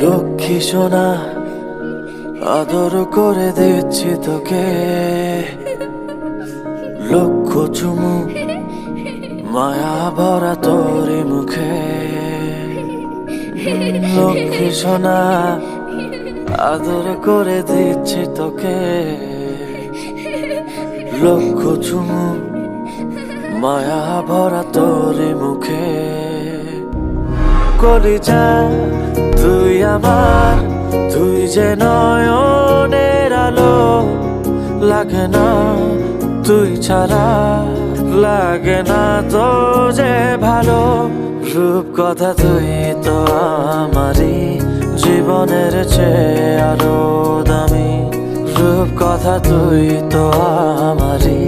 লক্ষ্মী সোনা আদর করে দিচ্ছি তোকে, লক্ষ চুমু মায়া ভরা তোরে মুখে। লক্ষ্মী সোনা আদর করে দিচ্ছি তোকে, লক্ষ চুমু মায়া ভরা তোরে মুখে। কলিজা তুই আমার, তুই যে নয়নের আলো, লাগে না তুই ছাড়া, লাগে না তো যে ভালো। রূপ কথা তুই তো আমারই জীবনের চেয়ে আরো দামি, রূপ কথা তুই তো আমারই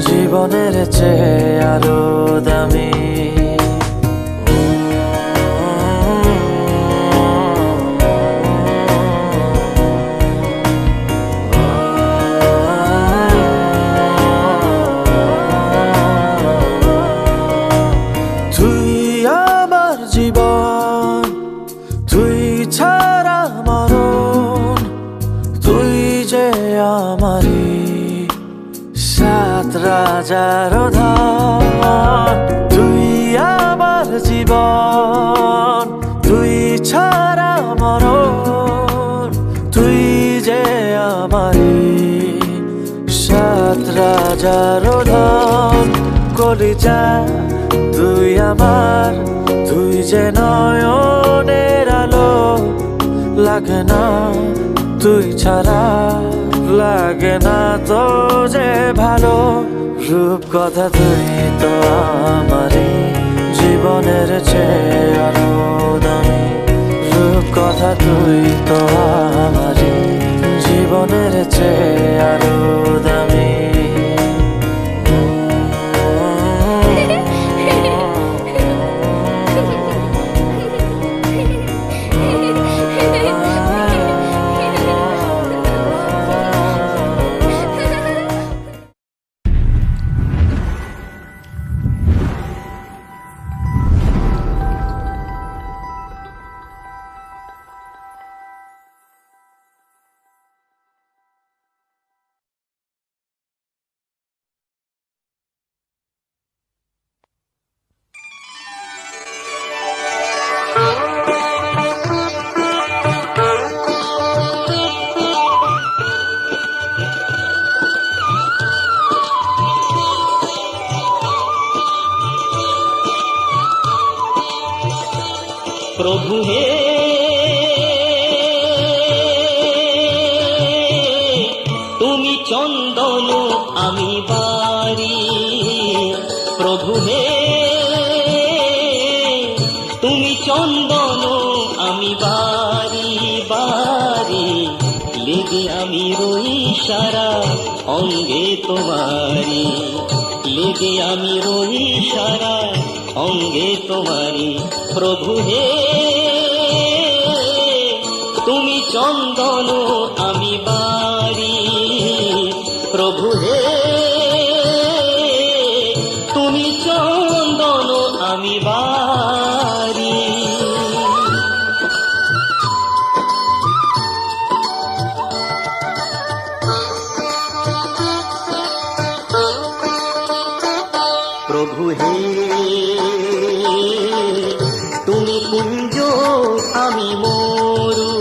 জীবনের চেয়ে আরো দামি। জীবন তুই ছাড়া মরণ, তুই যে আমারি সাত রাজার ধন। তুই আমার জীবন, তুই ছাড়া মরণ, তুই যে আমারি সাত রাজার ধন। কলিজা তুই আমার, তুই যে নয়নের আলো, লাগে না তুই ছাড়া, লাগে না তো যে ভালো। রূপ কথা তুই তো আমারই জীবনের চেয়ে আরো দামি, রূপ কথা তুই তো আমারই জীবনের চেয়ে আরো দামি। प्रभु हे तुमी चंदन आमी बारी, प्रभु हे तुमी चंदन आमी बारी बारी, लेगे आमी रोई सारा अंगे तुम्हारी, लेगे आमी रोई सारा अंगे तुम्हारी। प्रभु हे तुमी चंदन आमी बारी, प्रभु हे तुमी चंदन आमी बारी। प्रभु हे तुमी कुंज आमी मोरू,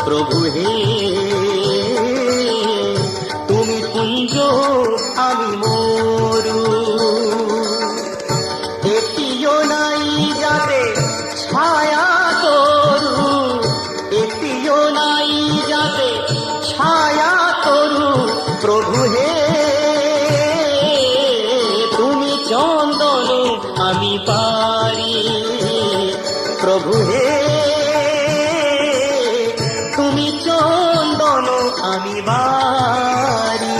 प्रभु हे तुमी कुंज आमी मोरू। एतियो नाई जाते छाया तोरू, एतियो नाई जाते छाया तोरू। प्रभु हे तुमी चंदन आमी पारी, प्रभु हे तुमी चंदन आमी बारी।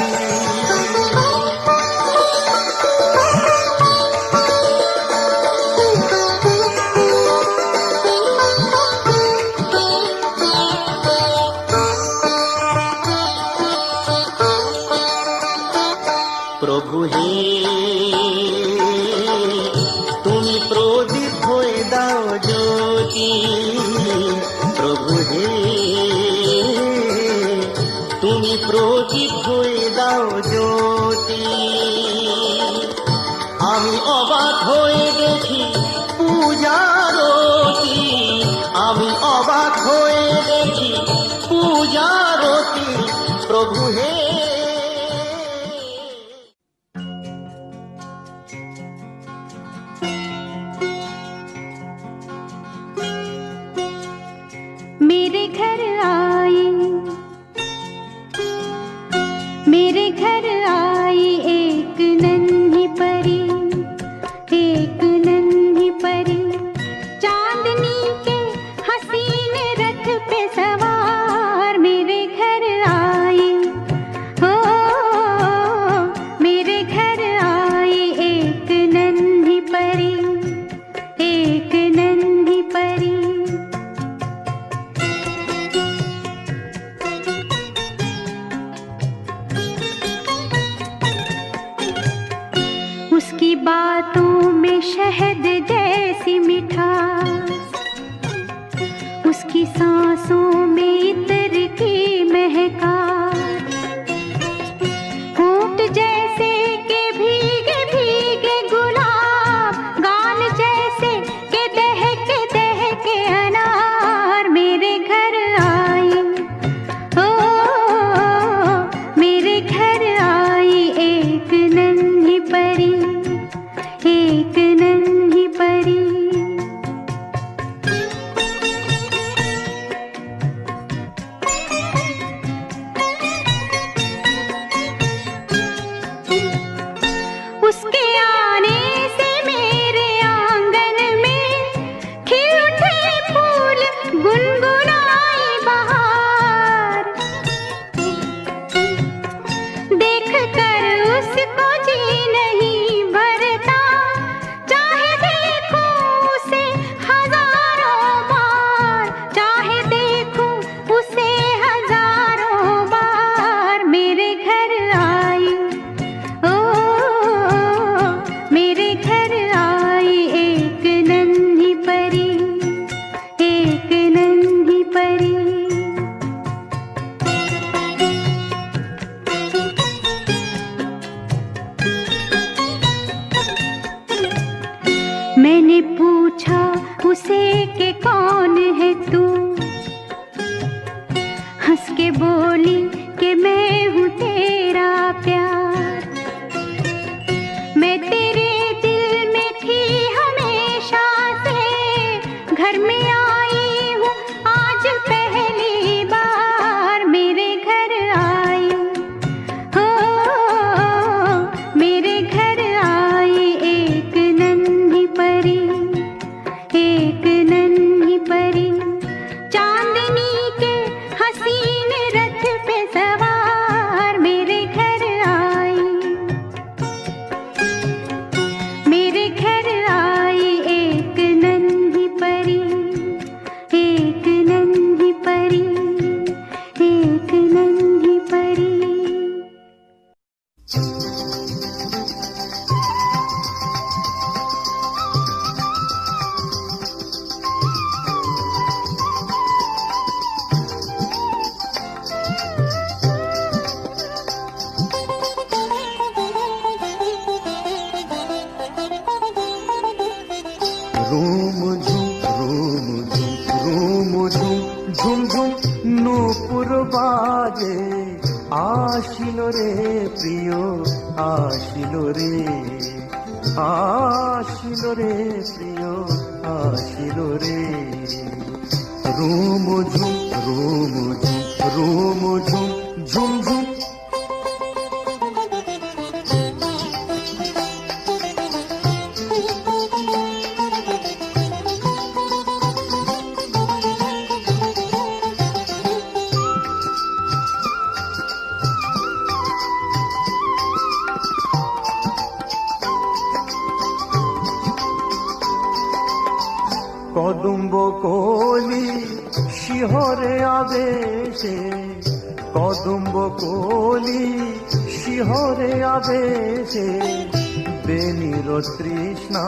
प्रभु हे तुमी प्रदीप होए दाओ জ্যোতি প্রভু হে তুমি প্রদীপ হয়ে দাও জ্যোতি আমি অবাক হয়ে দেখি পূজারতি আমি অবাক হয়ে দেখি পূজারতি প্রভু হে मेरे घर आई एक नन्ही परी चांदनी के हसीन रथ पे सवार मेरे घर आई हो मेरे घर आई एक नन्ही परी उसकी बातों में शहद जैसी मिठास उसकी सांसों में इत्र की महकास होंठ जैसे के भीगे भीगे गुलाब गाल जैसे के दहके अनार मेरे घर आई ओ मेरे घर आई एक नन्ही परी उसके आने से मेरे आंगन में खिल उठे फूल गुनगुनाई बहार देख कर उसको जी नहीं भरता चाहे देखूं उसे हजारों बार चाहे देखूं उसे हजारों बार मेरे घर आई ओ मेरे घर आई एक नन्ही परी मैंने पूछा उसे कि कौन है तू हंस के बोली कि मैं हूँ तेरा प्यार मैं तेरे दिल में थी हमेशा से घर में आई हूँ आज पहली बार मेरे घर आई हो मेरे घर आई एक नन्ही परी चांदनी के हसीन रथ पे सवार मेरे घर आई एक नन्ही परी রুম ঝুম ঝুম নূপুর বাজে আসিল রে প্রিয় আসিল রে প্রিয় আসিল রে রুম ঝুম ঝুম ঝুম কদম্ব কলি শিহরে আবেশে কদম্ব কলি শিহরে আবেশে বেনির তৃষ্ণা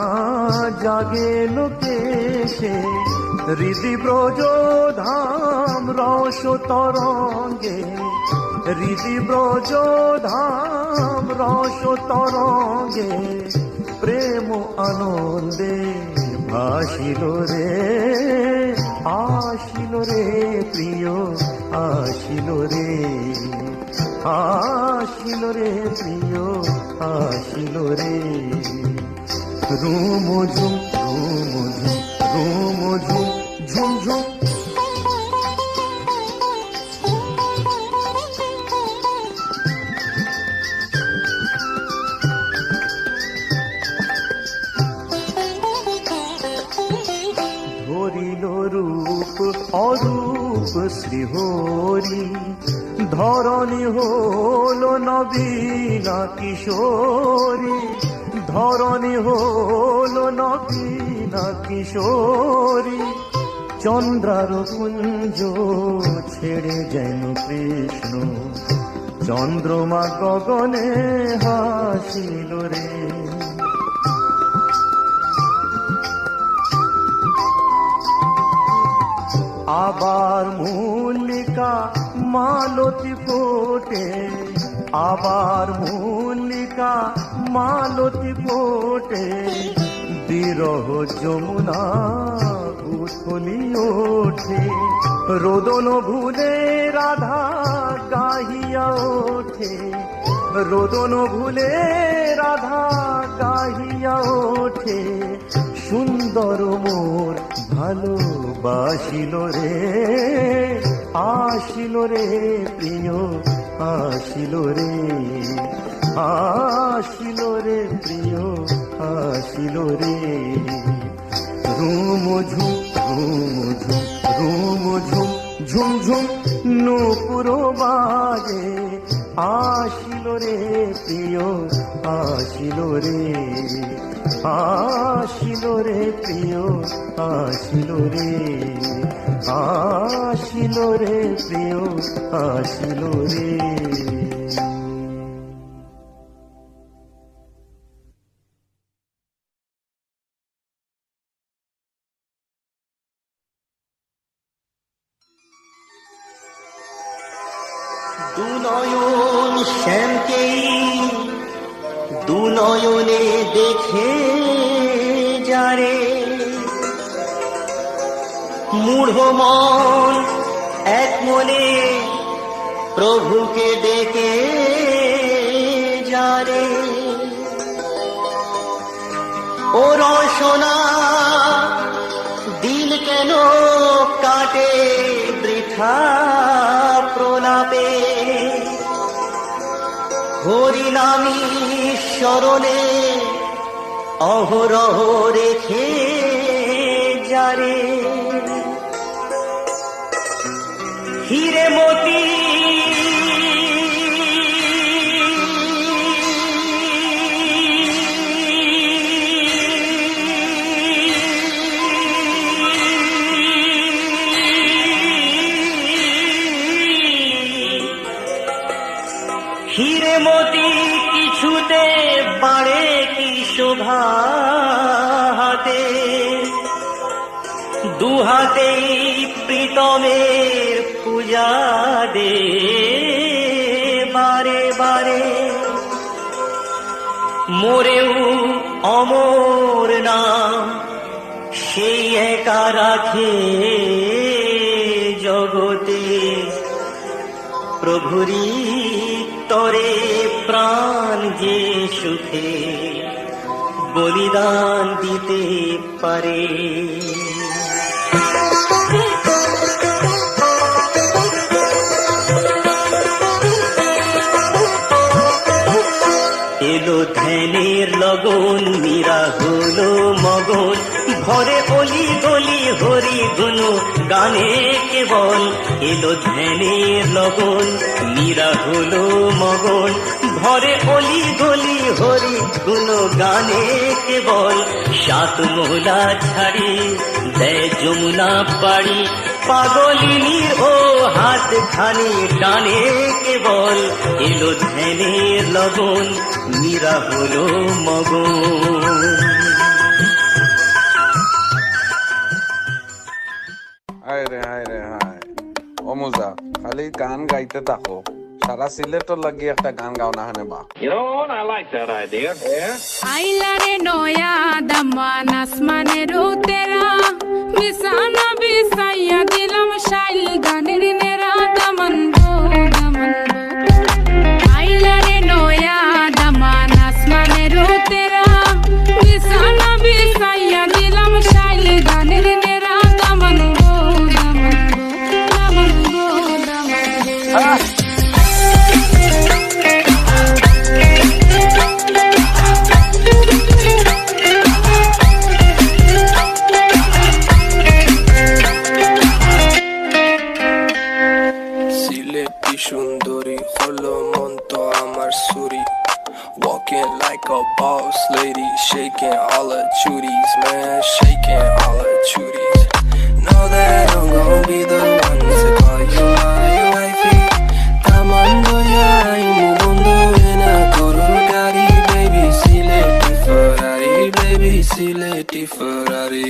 জাগে লোকেশে, হৃদি ব্রজ ধাম রস তরঙ্গে, হৃদি ব্রজ ধাম রস তরঙ্গে, প্রেম আনন্দে ভাসিল রে, আসিল রে প্রিয়, আসিল রে, আসিল রে প্রিয়, আসিল রে। রুম ঝুম রুম ঝুম রুম ঝুম ঝুম ঝুম, ধরিল রূপ অরূপ শ্রীহরি, ধরণী হল নবীনা কিশোরী, ধরণী হল নবীনা কিশোরী, চন্দ্রার কুঞ্জ ছেড়ে যেন কৃষ্ণ, চন্দ্রমা গগনে হাসিল রে। আবার মল্লিকা মালতী ফোটে, আবার মল্লিকা মালতী ফোটে, বিরহ যমুনা উথলি ওঠে, রোদন ভুলে রাধা গাহিয়া ওঠে, রোদন ভুলে রাধা গাহিয়া ওঠে, সুন্দর মোর ভালোবাসিল রে, আসিল রে প্রিয়, আসিল রে, আসিল রে প্রিয়, আসিল রে। রুম ঝুম রুম ঝুম রুম ঝুম ঝুম ঝুম নূপুর বাজে, আসিল রে প্রিয়, আসিল রে, আসিল রে প্রিয়, আসিল রে, আসিল রে প্রিয়, আসিল রে। দুনয়ন শ্যামকেই দুনয়নে দেখে যারে, মূঢ় মন এক মনে প্রভুকে ডেকে যারে, ও রসনা দিল কেন কাটে বৃথা প্রলাপে, হরিনামী স্মরণে অহরহ রেখে যারে, হিরে মতি হিরে মতি কিছুতে বাড়ে কি শোভা হাতে, দুহাতেই প্রীতমের পূজা দে বারে বারে, মোরেও অমর নাম সেই একা রাখে জগতে, প্রভুরি তরে প্রাণ যে সুখে বলিদান দিতে পারে। এলো ধ্যানের লগন, মীরা হলো মগন, ঘরে অলি গলি হরি গুনু গানে কেবল এলো ধ্যানের লগন মীরা হলো মগন ঘরে অলি গলি হরি গুনু গানে কেবল সাত মোহলা ছাড়ি দেয় যমুনা পাড়ি পাগলিনীর ও হাত খানি টানে কেবল এলো ধ্যানের লগন মীরা হলো মগন। হায় রে হায় রে হায় ও মুজা খালি গান গাইতে থাকো সারা সিলেটর লাগি একটা গান গাও না হানে বা আইলারে নয়া দামান আসমানের তেরা বিছানা বিছাইয়া দিলাম শাইল গানের নেরা দামান গো দামান আইলারে নয়া দামান আসমানের তেরা বিছানা বিছাইয়া দিলাম শাইল গানের নেরা দামান গো দামান গো দামান গো সুন্দরী হলো মন তো আমার সুরি walking like a boss lady shaking all her chuties man shaking all her chuties know that I'm gonna be the one to call you my wifey tamando ya imu bondo ena koror gari baby sileti Ferrari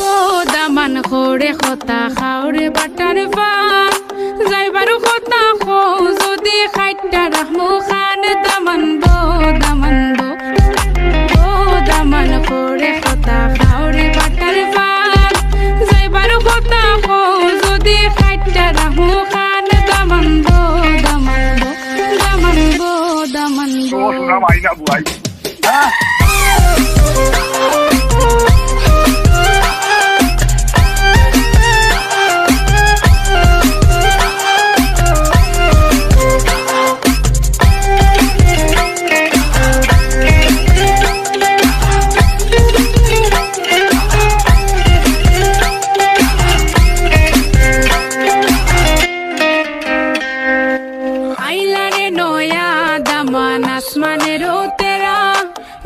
O Daman খোরে খতা খাওরে butter পান যাইবারু খতা খো যদি খাইটা রাখমু খান দামান বো দামান খোরে খতা খাওরে butter পান যাইবারু খতা খো যদি খাইটা রাখমু খান দামান বো দামান বো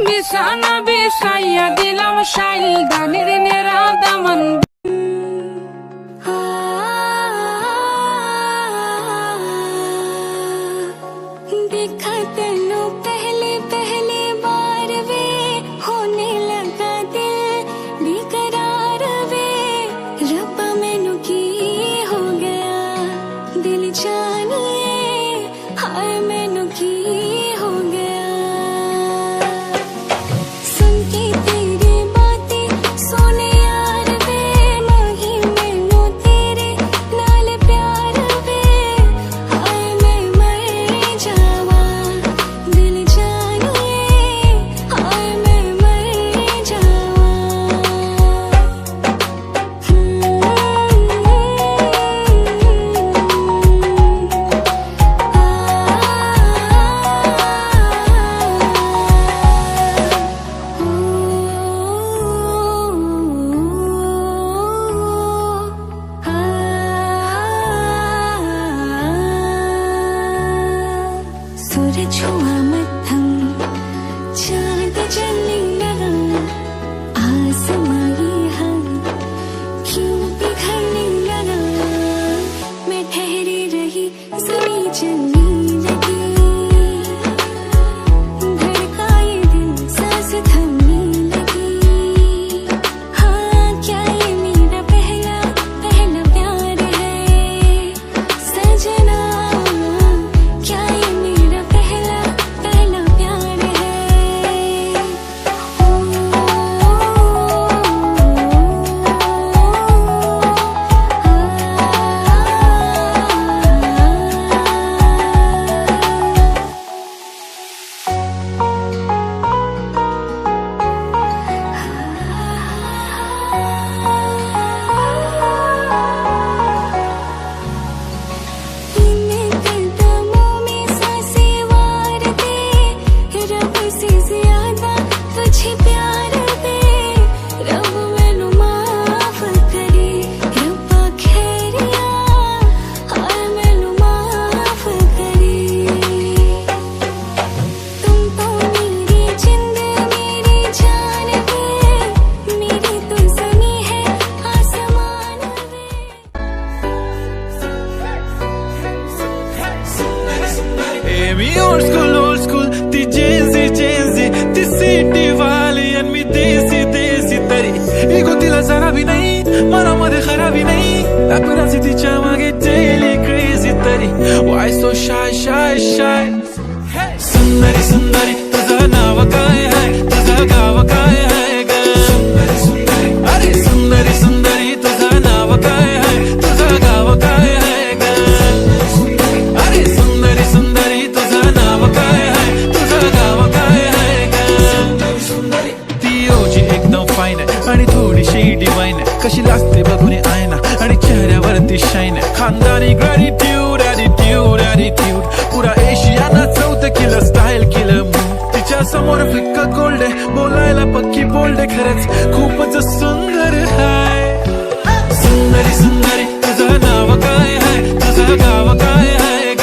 বিছানা বিছাইয়া দিলাম শাইল গানের নেরা দামান देखा तेनू पहली पहली बार वे होने लगा दिल बेकरार वे रब्बा मैनू की हो गया दिल जानिए हाय मैनू की हो गया सुन के तेरी बातें सोने यार वे नहीं मैनू तेरे नाल प्यार वे हाय मैं मर जावा दिल जानिए हाय मैं मर जावा सूरज हुआ मध्यम चांद जलने लगा आसमां ये हम क्यों पिघलने लगा मैं ठहरी रही जमी चलने लगी धड़का ये दिल सांस थमने लगी हाँ क्या ये मेरा पहला प्यार है सजना क्या ये मेरा पहला प्यार है shy, shy, shy. Hey. Sundari, Sundari, तुझं नाव काय आहे, तुझं गाव काय आहे ग? Sundari, Sundari, अरे Sundari, Sundari, तुझं नाव काय आहे, तुझं गाव काय आहे ग? अरे Sundari, Sundari, तुझं नाव काय आहे, तुझं गाव काय आहे ग? ती ओजी एकदम फाईन आहे आणि थोडीशी डिवाइन आहे, कशी लागते बघून आयना आणि चेहऱ्यावरती शाईन आहे. खानदानी ग्रॅटिट्यूड, ॲटिट्यूड, ॲटिट्यूड, पुरा एशियाना चौथं किलो स्टाईल केलं मूड. तिच्या समोर फिक्क गोल्ड आहे, बोलायला पक्की बोल्ड आहे, खरंच खूपच सुंदर हाय. सुंदरी सुंदरी तुझं नाव काय आहे, तुझं गाव काय आहे ग?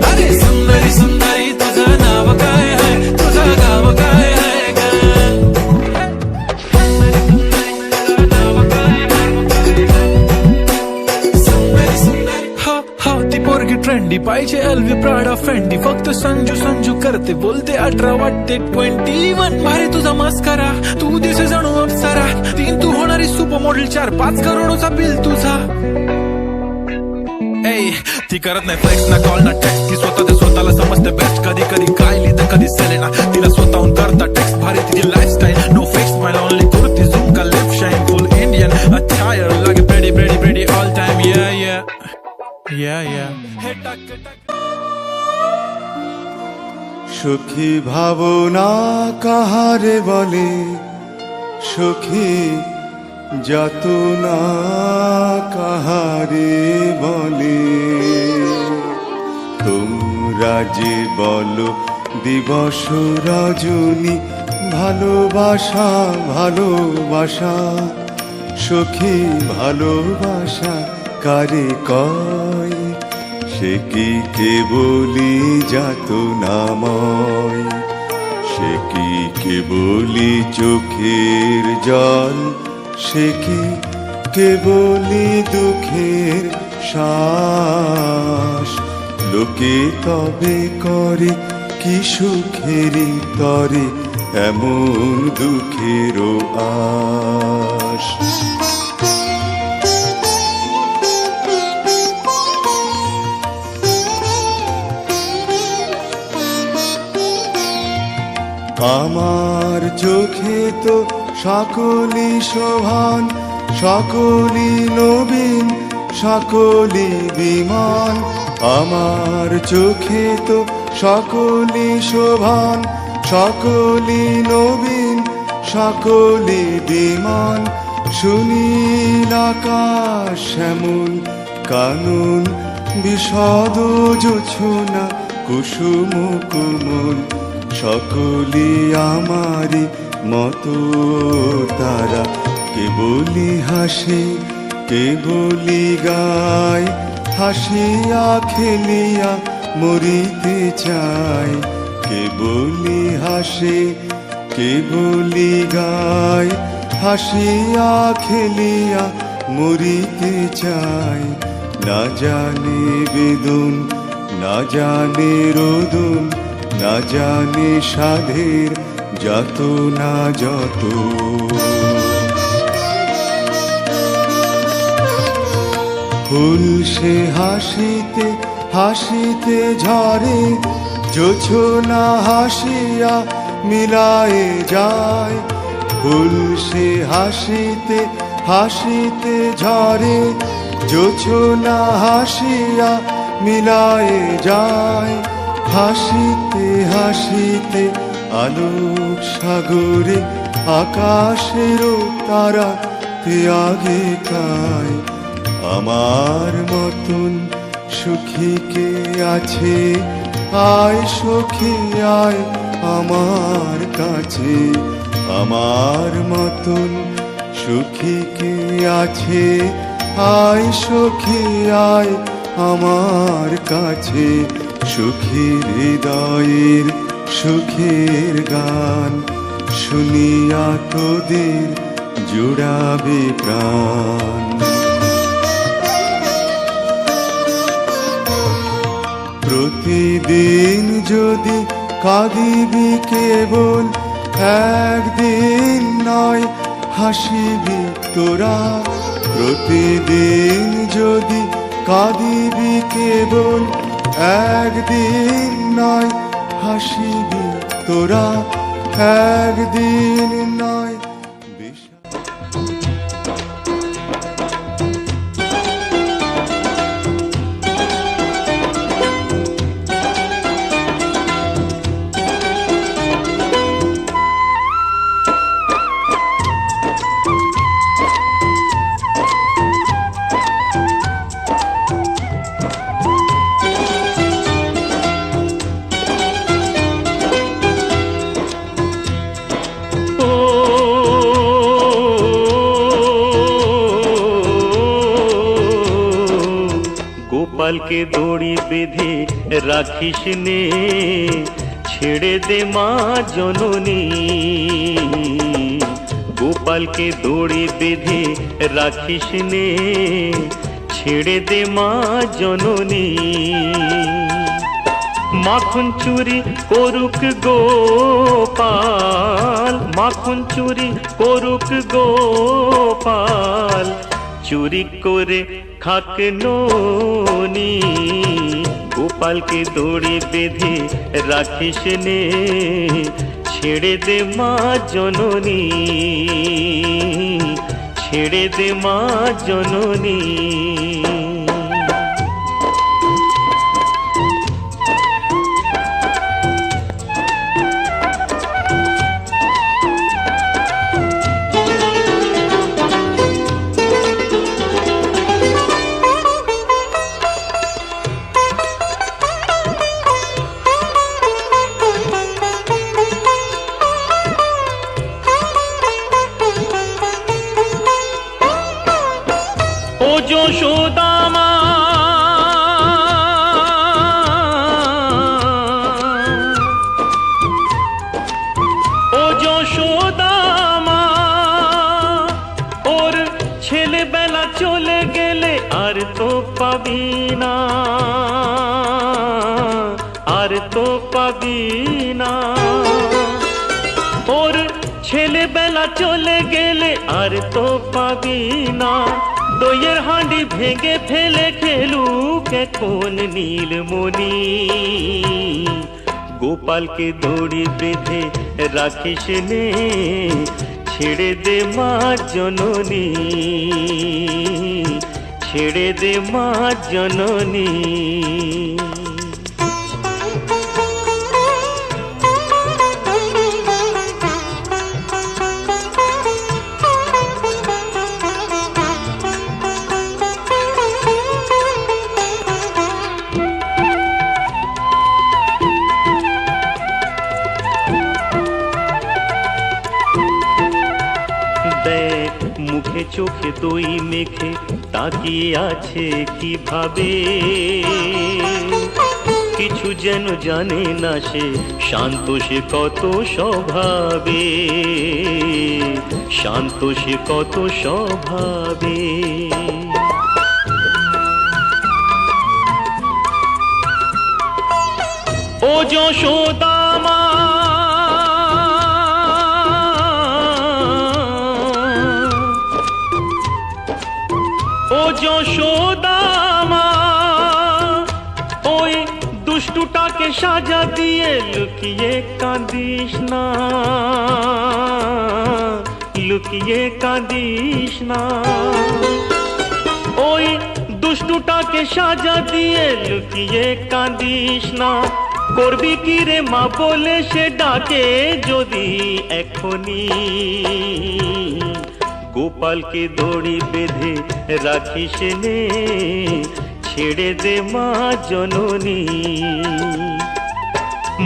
अरे सुंदरी सुंदरी तुझं नाव काय आहे, तुझं गाव काय आहे ग? ती पोरगी ट्रेंडी पाहिजे, एलवी प्राडा फेंडी, फक्त संजू संजू करते, बोलते 18 वाटते 21. भारी तुझा मस्करा, तू दिसे जणू अप्सरा. 3 तू होणारी सुपर मॉडेल, 4-5 करोडचा बिल तुझा. ती करत नाही फ्लेक्स ना कॉल ना टेक्स्ट, ती स्वतः ते स्वतःला समजते बेस्ट. कधी कधी कायली तर कधी सेलेना, तिला स्वतःहून करता टेक्स्ट. भारी तिची lifestyle, no fake smile, only kurti jhumka lip shine, full Indian attire, लागे pretty pretty pretty all time. Yeah yeah yeah yeah. Hey tak tak. সুখী ভাবনা কাহারে বলে, সুখী যাতনা কাহারে বলে? তোমরা যে বলো দিবস রজনী, ভালোবাসা ভালোবাসা, সখী ভালোবাসা কারে কয়? সে কি কেবলি যাতনাময়, সে কি কেবলি চোখের জল, সে কি কেবলি দুঃখের শ্বাস? লোকে তবে করে কি সুখেরই তরে এমন দুঃখেরও আশ? আমার চোখে তো সকলই শোভান, সকলই নবীন, সকলই বিমান। আমার চোখে তো সকলই শোভান, সকলই নবীন, সকলই বিমান। সুনীল আকাশ শ্যামল কানন, বিশদ জোছনা কুসুম কোমল, সকলি আমারি মতো তারা। কেবলি হাসে কেবলি গায়, হাসিয়া খেলিয়া মরিতে চায়। কেবলি হাসে কেবলি গায়, হাসিয়া খেলিয়া মরিতে চায়। না জানে বেদন, না জানে রোদন, না জানে সাধের যত না যত। ফুল সে হাসিতে হাসিতে ঝরে, জোছনা হাসিয়া মিলায়ে যায়। ফুল সে হাসিতে হাসিতে ঝরে, জোছনা হাসিয়া মিলায়ে যায়। হাসিতে হাসিতে আলোক সাগরে, আকাশেরও তারা তে আগে খায়। আমার মতন সুখী কে আছে, আয় সখী আয় আমার কাছে। আমার মতন সুখী কে আছে, আয় সখী আয় আমার কাছে। সুখীর হৃদয়ের সুখের গান, শুনিয়া তোদের জুড়াবে প্রাণ। প্রতিদিন যদি কাঁদিবি কেবল, একদিন নয় হাসিবি তোরা। প্রতিদিন যদি কাঁদিবি কেবল একদিন নয়, হাসিবি তোরা একদিন নয়। গোপালকে দড়ি বেঁধে রাখিস নে, ছেড়ে দে মা জননী। গোপালকে দড়ি বেঁধে রাখিস নে, ছেড়ে দে মা জননী। মাখন চুরি করুক গোপাল, মাখন চুরি করুক গোপাল, চুরি করে খাক ননি। গোপালকে দড়ি বেঁধে রাখিস নে, ছেড়ে দে মা জননী, ছেড়ে দে মা জননী। ও যশোদা মা, ও যশোদা মা, ওর ছেলেবেলা চলে গেলে আর তো পাবি না, আর তো পাবি না। ওর ছেলেবেলা চলে গেলে আর তো পাবি না। দইয়ের হাঁড়ি ভেঙে ফেলে খেলুক এখন নীলমণি। গোপালকে দড়ি বেঁধে রাখিস নে, ছেড়ে দে মা জননী, ছেড়ে দে মা জননী। মুখে চোখে দই মেখে তাকিয়ে আছে কিভাবে, কিছু যেন জানে না সে, শান্ত সে কত স্বভাবে, শান্ত সে কত স্বভাবে। ও যশোদা মা, ও যশোদা মা, ওই দুষ্টুটাকে সাজা দিয়ে লুকিয়ে কাঁদিস না, লুকিয়ে কাঁদিস না। ওই দুষ্টুটাকে সাজা দিয়ে লুকিয়ে কাঁদিস না। করবি কি রে মা বলে সে ডাকে যদি এখনি। গোপালকে দড়ি বেঁধে রাখিস নে, ছেড়ে দে মা জননী।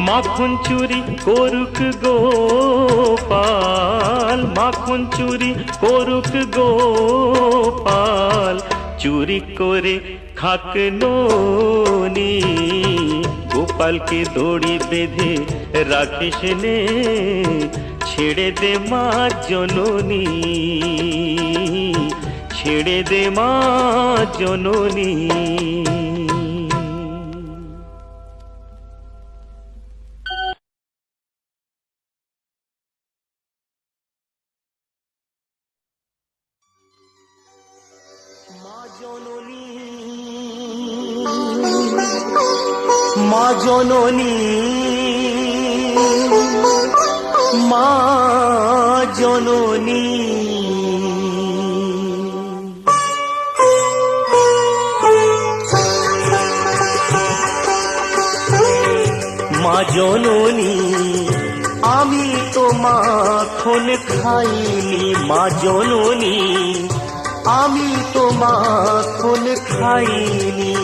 মাখন চুরি করুক গোপাল, মাখন চুরি করুক গোপাল, চুরি করে খাক ননি। গোপালকে দড়ি বেঁধে রাখিস নে, ছেড়ে দে মা জননী, ছেড়ে দে মা জননী। মা জননী মা জননী মা জননী মা জননী আমি তো মাখন খাইনি মা জননী আমি তো মাখন খাইনি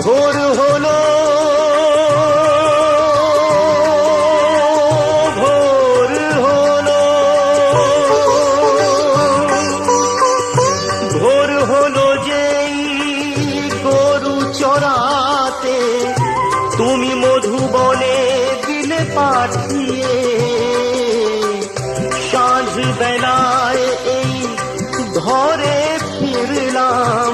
ভোর হলো ভোর হলো ভোর হলো যেই গরু চড়াতে তুমি মধুবনে দিলে পাঠিয়ে সাঁঝ বেলায় এই ঘরে ফিরলাম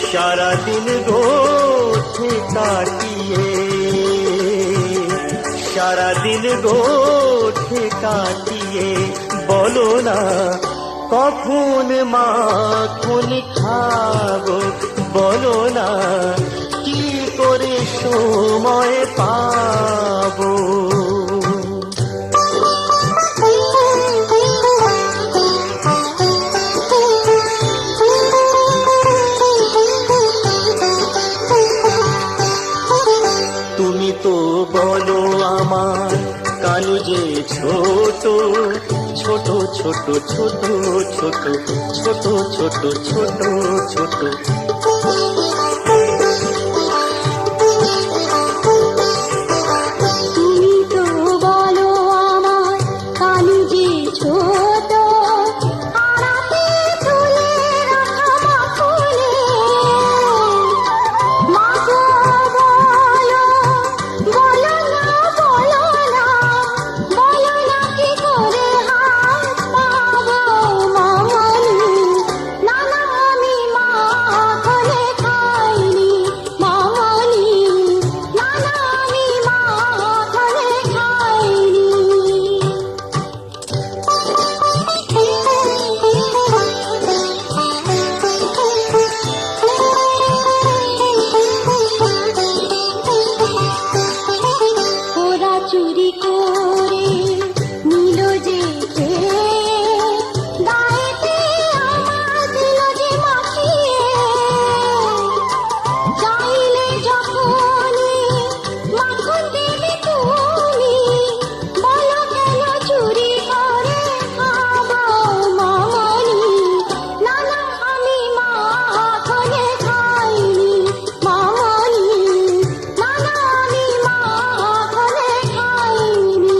সারাদিন গোঠে কাটিয়ে সারাদিন গোঠে কাটিয়ে বলো না কখন মাখন খাবো বলো না কি করে সময় পাবো তুমি তো বলো আমার কানু যে ছোট ছোট ছোট ছোট ছোট ছোট ছোট ছোট ছোট তুমি তো বলো আমার কানু যে ছোট আড়াতে তুলে রাখা মাখনে মাগো বলো বলো না বলো না বলো না কি করে হাত পাবো মামনি না না আমি মাখনে খাইনি মামনি না না আমি মাখনে খাইনি ওরা চুরি করে নিল যে গায়েতে আমার দিল যে মাখিয়ে চাইলে যখনই মাখন দেবে তুমি বলো কেন চুরি করে খাবো মামনি না না আমি মাখনে খাইনি মামনি না না আমি মাখনে খাইনি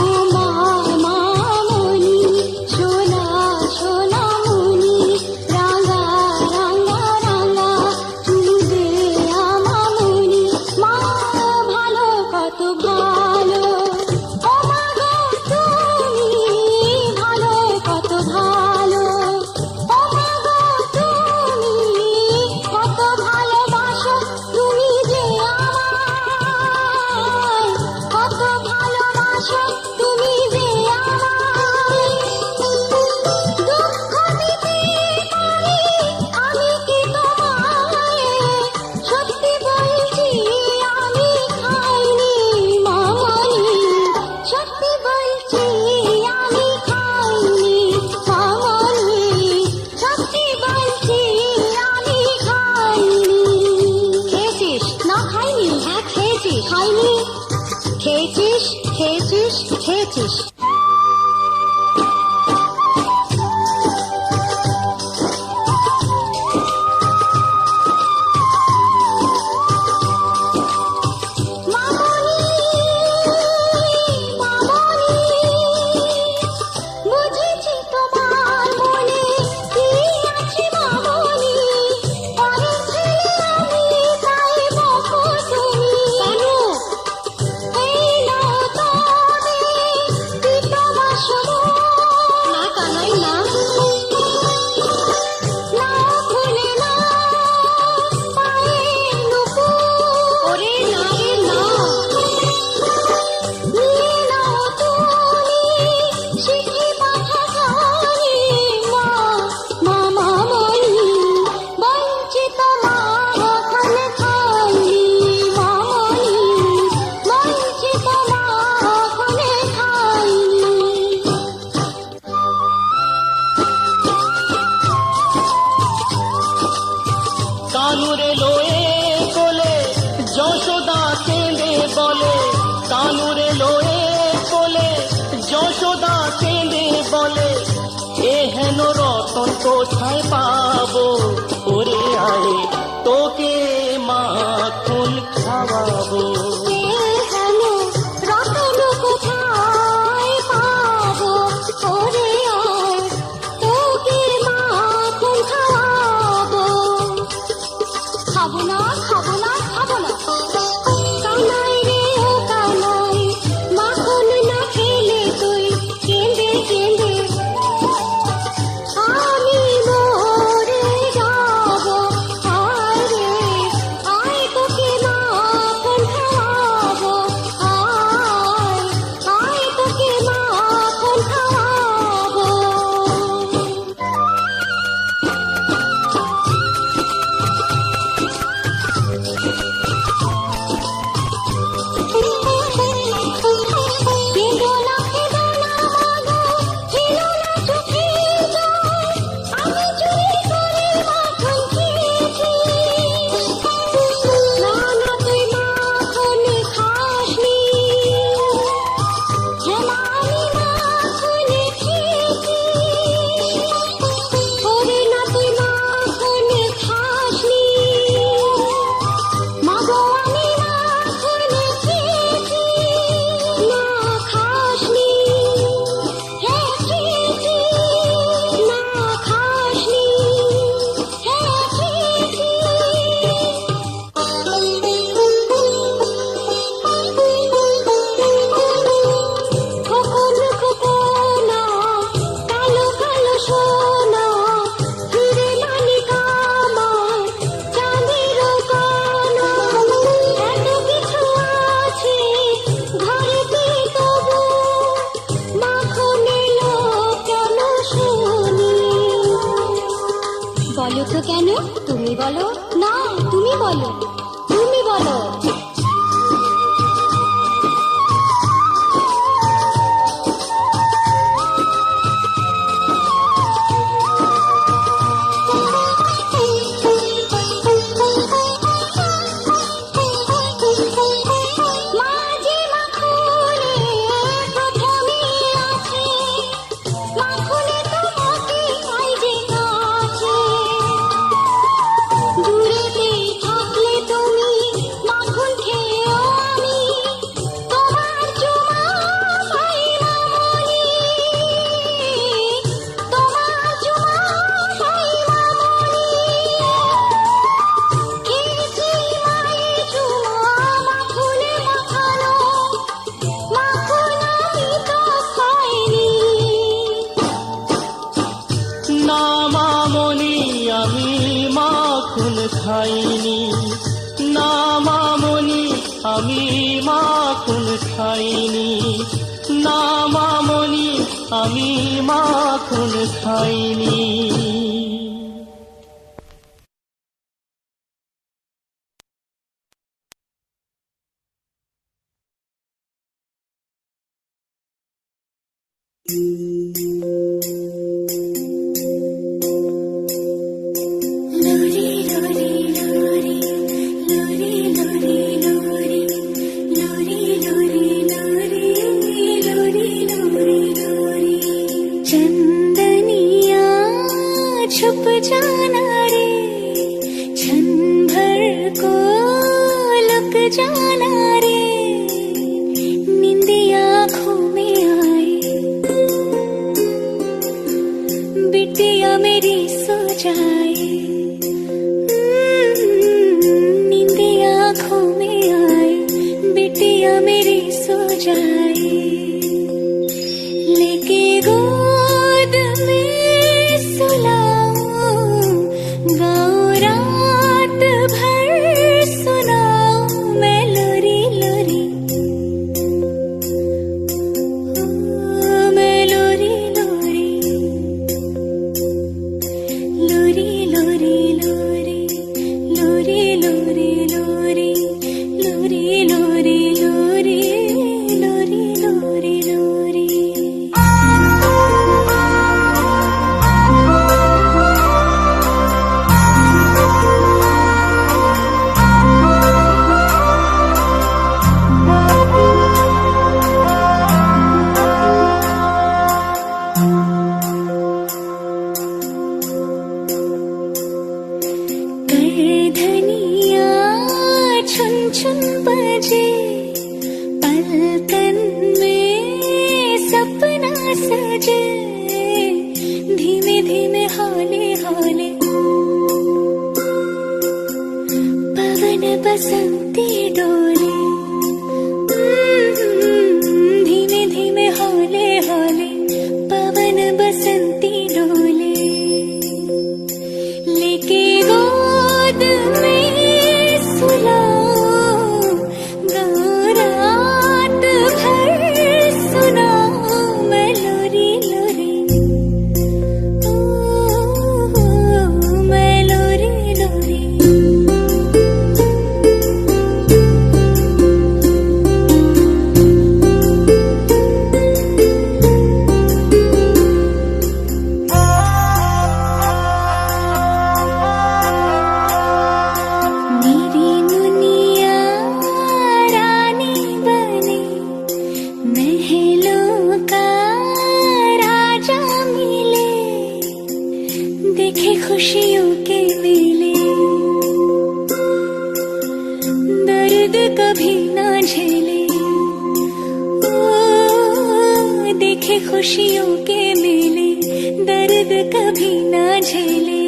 ও মামনি সোনা সোনা মনি রাঙা রাঙা রাঙা চুলে আমামনি মা ভালো কত ভালো ও মা গো তুমি ভালো কত ভালো ও মা গো তুমি কত ভালোবাসো তুমি যে আমায় কত ভালোবাসো তুমি যে আমায় দুঃখ দিতে পারি আমি কি তোমায় সত্যি বলছি আমি খাইনি মামনি সত্যি বলছি আমি খাইনি মামনি সত্যি বলছি আমি খাইনি খেয়েছিস না খাইনি হ্যাঁ খেয়েছি খাইনি খেয়েছিস খেয়েছিস খেয়েছিস মামনি মামনি বুঝেছি তোমার মনে কি আছে মামনি পরের ছেলে আমি তাই বকো তুমি কেন এই নাও তবে চিঠি পাঠাগারে মা মামামণি বঞ্চিত মা এখন খাইনি মামণি বঞ্চিত মা এখন খাইনি কানুরে লয়ে কোলে যশোদা কেঁদে বলে, কানুরে লয়ে কোলে যশোদা কেঁদে বলে, এ হেন রতন কোথায় পাবো, ওরে আয়ে তোকে মাখন খাওয়াবো। কেন রতন কোথায় পাবো, ওরে আয় তোকে মাখন খাওয়াবো। খাবো না খাবো না খাবো না কানাই রে ও কানাই মাখন না খেলে তুই কেঁদে কেঁদে আমি মরে যাবো। আয় রে আয় তোকে মাখন খাওয়াবো, আয় আয় তোকে মাখন খাওয়াবো। কেঁদো না কেঁদো না মাগো, ফেলো না চোখের জল, আমি চুরি করে মাখন খেয়েছি। না না তুই মাখন খাসনি, হ্যাঁ মা আমি মাখন খেয়েছি। ওরে না তুই মাখন খাসনি, মাগো আমি মাখন খেয়েছি। না খাসনি, হ্যাঁ খেয়েছি। না খাসনি, হ্যাঁ খেয়েছি। খোকন খোকনা কালো কালো সোনা ফিরে নানি কামার চাঁদের কানা। এত কিছু আছে ঘরেতে তবু মাখন এলো কেন শুনি। বলো তো কেন, তুমি বলো না তুমি বলো, তুমি বলো। মাঝে মাখনে প্রথমে আছে, মাখনে তোমাকে পাই যে কাছে। দূরেতে থাকলে তুমি মাখন খেয়েও আমি তোমার চুমা পাই মামনি, তোমার চুমা পাই মামনি। খেয়েছি মায়ের চুমা মাখনে মাখানো, মাখন আমি তো খাইনি। না মামনি আমি মাখন খাইনি, না মামনি আমি মাখন খাইনি, না মামনি আমি মাখন খাইনি। चंदनिया छुप जाना रे, क्षण भर को लुक जाना रे, नींदी आँखों में आए, बिटिया मेरी सो जाए। नींदी आँखों में आए, बिटिया मेरी सो जाए। लेके गोद में सुलाऊं, गाऊं रात भर सुनाऊं मैं लोरी लोरी, मैं लोरी बसंती डोले धीमे धीमे हौले हौले पवन बसंती डोले लेके गोद में सुलाओ रात भर सुनाओ मैं लोरी लोरी मैं लोरी लोरी मेरी मुनिया रानी बने महलों का राजा मिले देखे खुशियों के मेले दर्द कभी ना झेले ओ देखे खुशियों के मेले दर्द कभी ना झेले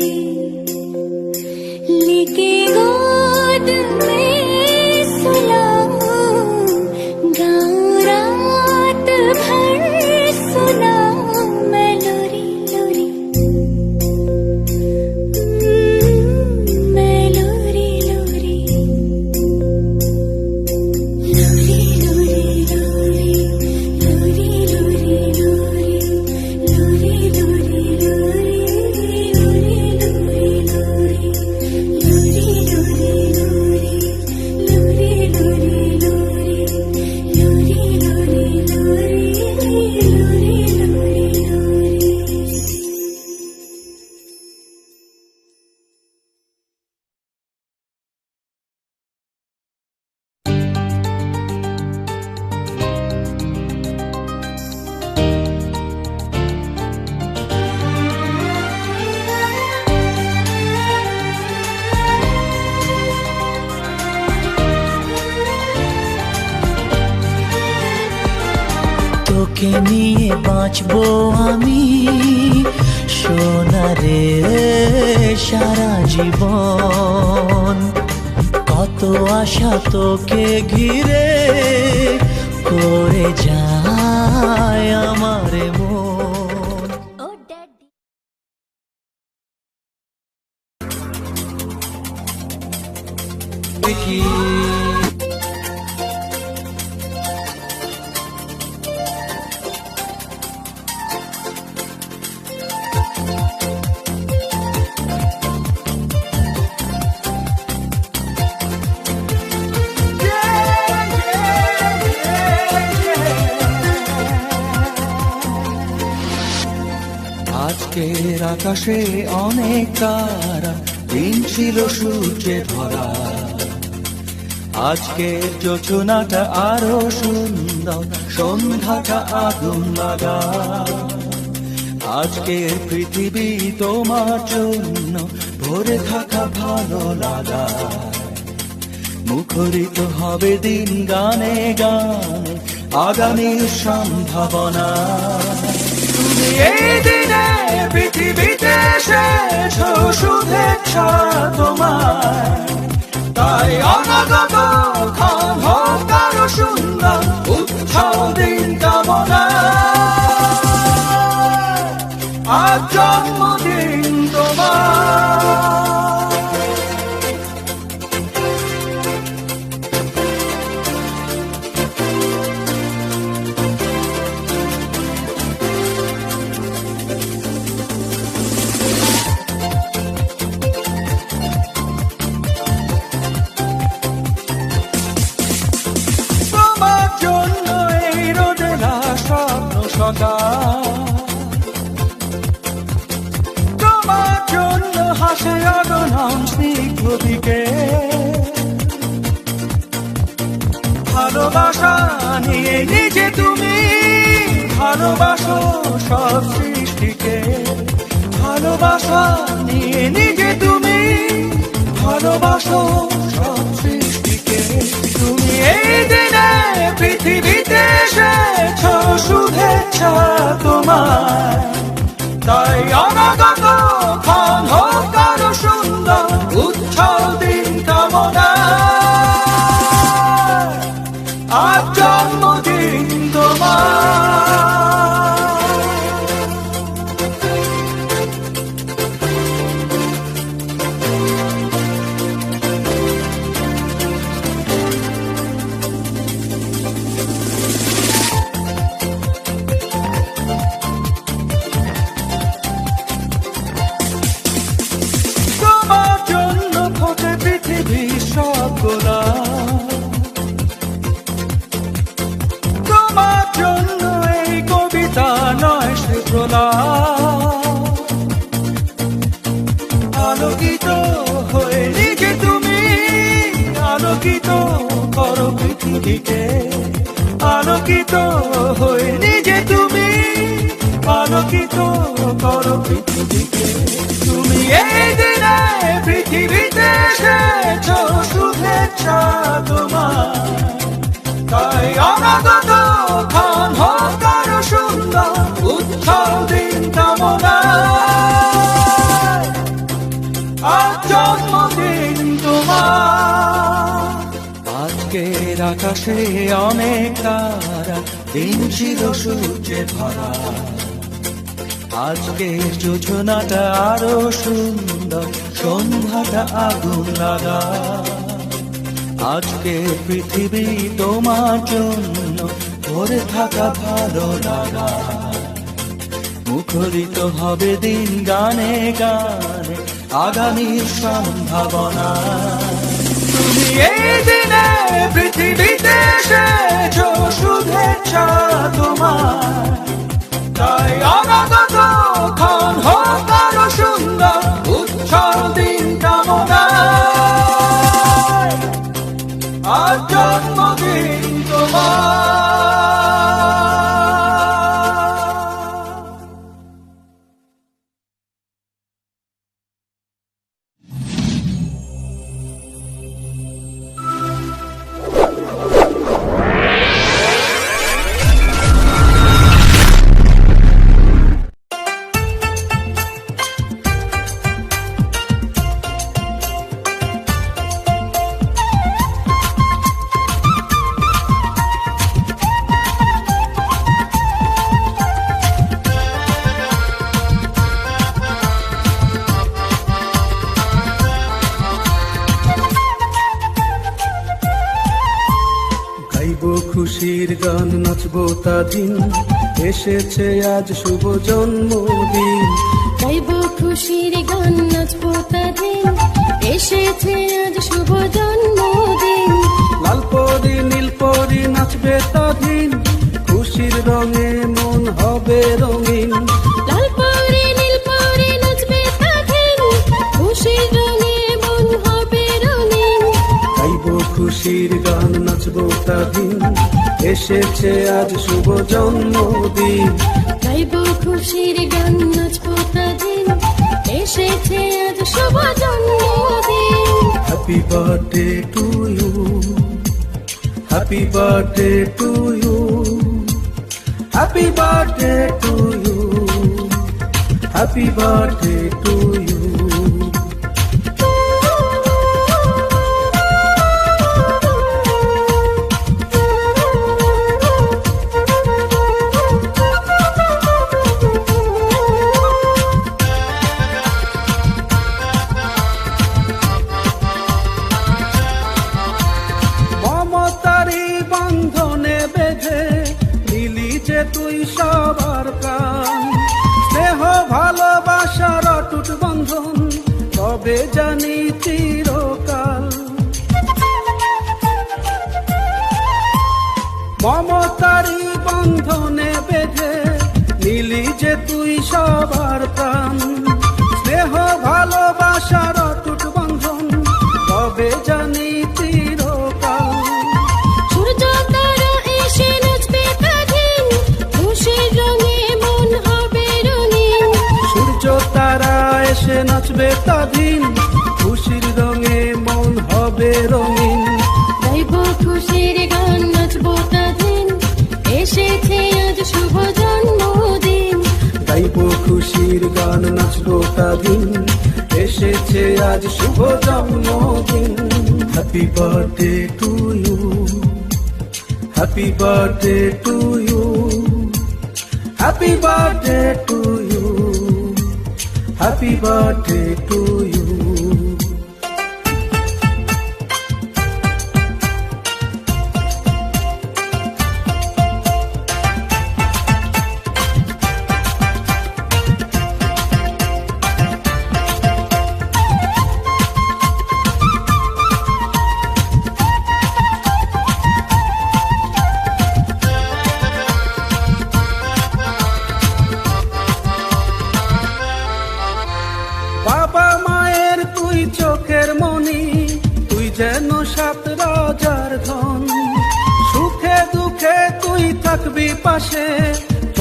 लेके गोद में सुलाओ गाँव रात भर सुनाओ मैं लोरी लोरी मैं लोरी लोरी लोरी लोरी लोरी लोरी लोरी लोरी लोरी लोरी लोरी लोरी তোকে নিয়ে বাঁচবো আমি সোনারে সারা জীবন কত আশা তোকে ঘিরে করে যায় আমার মন ओ डैडी দেখি আজকের আকাশে অনেক তারা দিন ছিল সূর্যে ভরা আজকের যোজনাটা আরো সুন্দর সন্ধ্যাটা আগুন লাগা আজকের পৃথিবী তোমার জন্য ভরে থাকা ভালো লাগা মুখরিত হবে দিন গানে গানে আগামীর সম্ভাবনা তুমি এই দিনে পৃথিবীতে এসেছো শুভেচ্ছা তোমার তাই অনাগত ক্ষণ হোক আরো সুন্দর উৎসব দিন কামনা আজ জন্মদিন তোমার তোমার জন্য এই রোদেলা স্বপ্ন সকাল তোমার জন্য হাসে অগণন স্নিগ্ধ দিকে ভালোবাসা নিয়ে নিজে তুমি ভালোবাসো সব সৃষ্টিকে ভালোবাসা নিয়ে নিজে তুমি ভালোবাসো সব সৃষ্টিকে তুমি এই দিনে পৃথিবীতে এসেছো শুভেচ্ছা তোমার তাই অনাগত ক্ষণ হোক আরো সুন্দর উৎসব দিন কামনা আলোকিত হয়ে নিজে তুমি আলোকিত করো পৃথিবীকে আলোকিত হয়ে নিজে তুমি আলোকিত করো পৃথিবীকে তুমি এই দিনে পৃথিবীতে এসেছো শুভেচ্ছা তোমার তাই অনাগত ক্ষণ হোক আরো সুন্দর উৎসব দিন কামনা আজ জন্মদিন তোমার আজকের আকাশে অনেক তারা দিন ছিল সূর্যে ভরা আজকের যোজনাটা আরো সুন্দর সন্ধ্যাটা আগুন লাগা আজকে পৃথিবী তোমার জন্য ভরে থাকা ভালো লাগা মুখরিত হবে দিন গানে গানে আগামীর সম্ভাবনা তুমি এই দিনে পৃথিবীতে এসেছো শুভেচ্ছা তোমার তাই অনাগত ক্ষণ হোক আরো সুন্দর উৎসব দিন কামনা আজ জন্মদিন তোমার খুশির গান নাচবো তাদিন এসেছে আজ শুভ জন্মদিন গাইব খুশির গান নাচবো তাদিন এসেছে আজ শুভ জন্মদিন লাল পরি নীল পরি নাচবে তাদিন খুশির রঙে মন হবে রঙিন লাল পরে নীল পরে নাচবে তাদিন খুশির রঙে মন হবে রঙিন গাইব খুশির গান নাচবো তাদিন এসেছে আজ শুভ জন্মদিন গাইব খুশির গান নাচবো তাদিন এসেছে আজ শুভ জন্মদিন happy birthday to you happy birthday to you happy birthday to you happy birthday to you তুই সবার প্রাণ স্নেহ ভালোবাসার অটুট বন্ধন তবে জানি চিরকাল মমতারি বন্ধনে বেঁধে নিলি যে তুই সবার প্রাণ স্নেহ ভালোবাসার অটুট বন্ধন তবে জানি চিরকাল সূর্য তারা এসে নাচবে তাদিন খুশির রঙে মন হবে রঙিন সূর্য তারা এসে নাচবে তাদিন খুশির রঙে মন হবে রঙিন গাইব খুশির গান নাচবো তাদিন এসেছে আজ শুভ জন্মদিন গাইব খুশির গান নাচবো তাদিন এসেছে আজ শুভ জন্মদিন happy birthday to you happy birthday to you happy birthday to you happy birthday to you যার ধন, সুখে দুঃখে তুই থাকবি পাশে,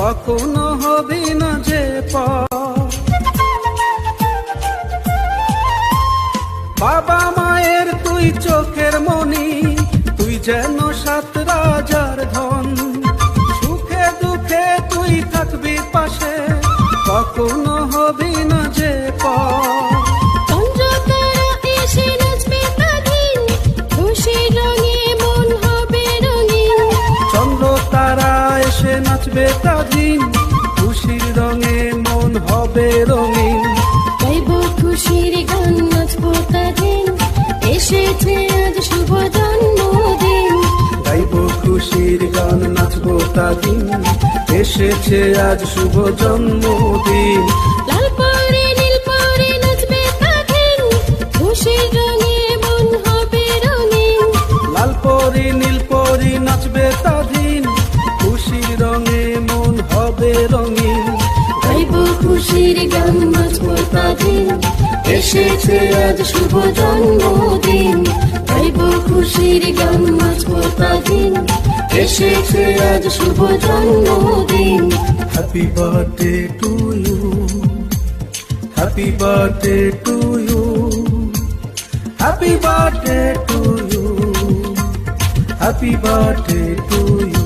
কখনো হবি না যে পর। বাবা মায়ের তুই চোখের মনি, তুই যেন সাত রাজার ধন, সুখে দুঃখে তুই থাকবি পাশে, কখনো হবি না যে পর। চন্দ্রতারা এসে নাচবে তাদিন, খুশির রঙে মন হবে রঙিন। চন্দ্র তারা এসে নাচবে তাদিন, খুশির রঙে মন হবে রঙিন। গাইব খুশির গান নাচবো তাদিন, এসেছে আজ শুভ জন্মদিন। গাইব খুশির গান নাচবো তাদিন, এসেছে আজ শুভ জন্মদিন। লাল পরে নীল পরে নাচবে তাদিন, খুশির রঙে মন হবে রঙিন। লাল পরি নীল পরি নাচবে তাদিন, খুশির রঙে মন হবে রঙিন। গাইব খুশির গান নাচবো তাদিন, এসেছে আজ শুভ জন্মদিন। গাইব খুশির গান নাচবো তাদিন, এসেছে আজ শুভ জন্মদিন। Happy birthday to you, happy birthday to you, happy birthday to you, happy birthday to you.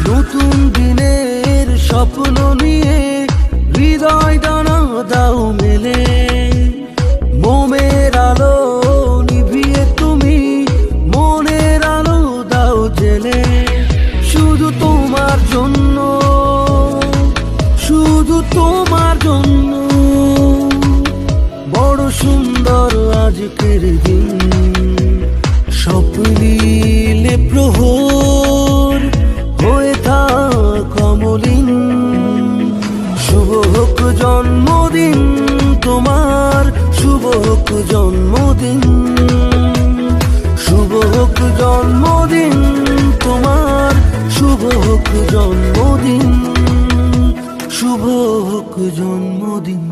নতুন দিনের স্বপ্ন নিয়ে হৃদয় ডানা দাও মেলে, মোমের আলো নিভিয়ে তুমি মনের আলো দাও জেলে। শুধু তোমার জন্য, শুধু তোমার জন্য, বড় সুন্দর আজকের দিন। স্বপ্নিলে প্রহর হয়ে থাক অমলিন, শুভ হোক জন্মদিন তোমার, শুভ হোক জন্মদিন, শুভ হোক জন্মদিন তোমার, শুভ হোক জন্মদিন, শুভ হোক জন্মদিন।